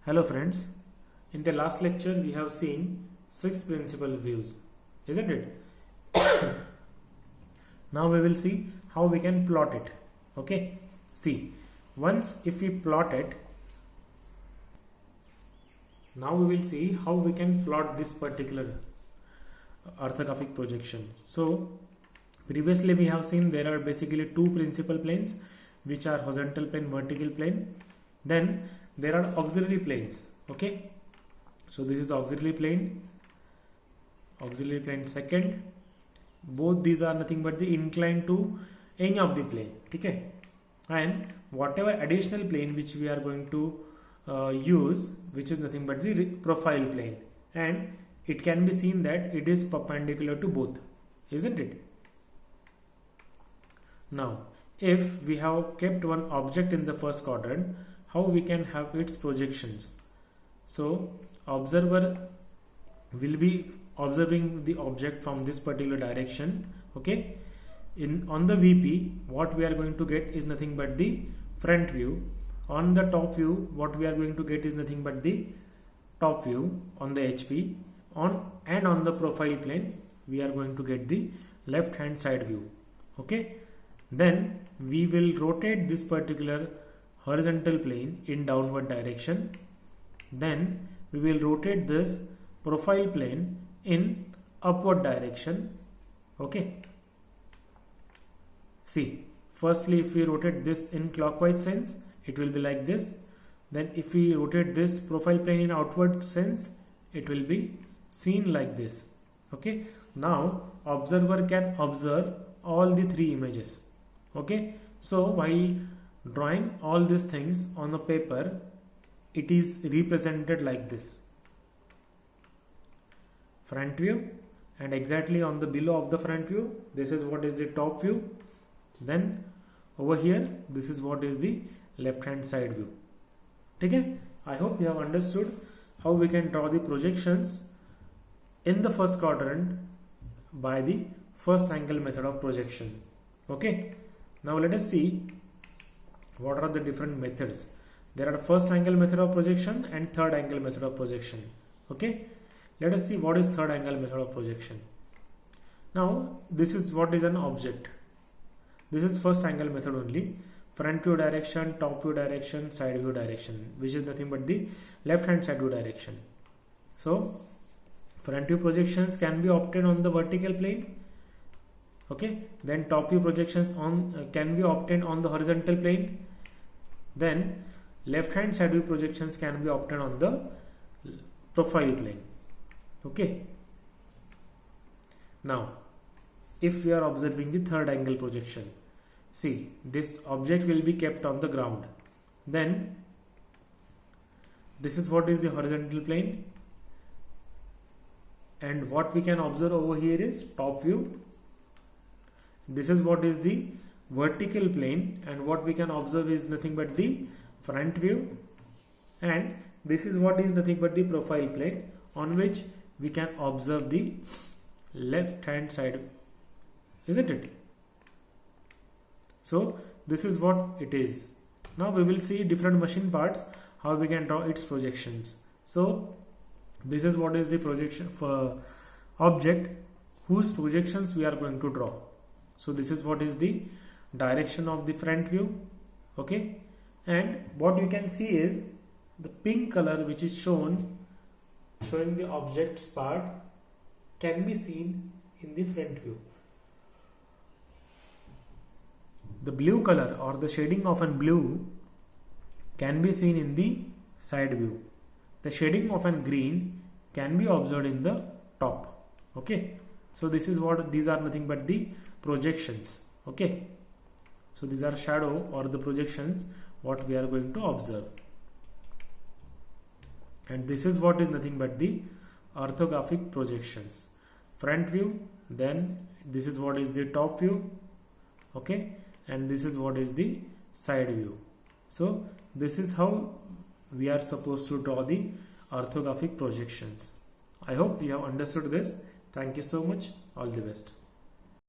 Hello friends, in the last lecture we have seen 6 principal views, isn't it? Now we will see how we can plot it. Okay, see, once if we plot it, now we will see how we can plot this particular orthographic projection. So previously we have seen there are basically two principal planes, which are horizontal plane, vertical plane. Then there are auxiliary planes. Okay, so this is auxiliary plane second. Both these are nothing but the inclined to any of the plane. Okay, and whatever additional plane which we are going to use, which is nothing but the profile plane, and it can be seen that it is perpendicular to both, isn't it? Now if we have kept one object in the first quadrant, how we can have its projections? So observer will be observing the object from this particular direction. Okay, on the VP what we are going to get is nothing but the front view. On the top view what we are going to get is nothing but the top view on the HP. On the profile plane we are going to get the left hand side view. Okay, then we will rotate this particular horizontal plane in downward direction. Then we will rotate this profile plane in upward direction. Okay, see, firstly if we rotate this in clockwise sense, it will be like this. Then if we rotate this profile plane in outward sense, it will be seen like this. Okay, now observer can observe all the three images. Okay, so while drawing all these things on the paper, it is represented like this: front view, and exactly on the below of the front view, this is what is the top view. Then over here, this is what is the left hand side view. Okay, I hope you have understood how we can draw the projections in the first quadrant by the first angle method of projection. Okay, now let us see what are the different methods. There are first angle method of projection and third angle method of projection. Okay, let us see what is third angle method of projection. Now this is what is an object. This is first angle method only: front view direction, top view direction, side view direction, which is nothing but the left hand side view direction. So front view projections can be obtained on the vertical plane. Okay, then top view projections can be obtained on the horizontal plane. Then left hand side view projections can be obtained on the profile plane. Okay, now if we are observing the third angle projection, see, this object will be kept on the ground. Then this is what is the horizontal plane, and what we can observe over here is top view. This is what is the vertical plane, and what we can observe is nothing but the front view, and this is what is nothing but the profile plane, on which we can observe the left hand side, isn't it? So this is what it is. Now we will see different machine parts, how we can draw its projections. So this is what is the projection for object whose projections we are going to draw. So this is what is the direction of the front view. Okay, and what you can see is the pink color which is showing the object's part can be seen in the front view. The blue color or the shading of an blue can be seen in the side view. The shading of an green can be observed in the top. Okay, so this is what these are nothing but the projections. Okay, so these are shadow or the projections what we are going to observe, and this is what is nothing but the orthographic projections: front view, then this is what is the top view. Okay, and this is what is the side view. So this is how we are supposed to draw the orthographic projections. I hope you have understood this. Thank you so much. All the best.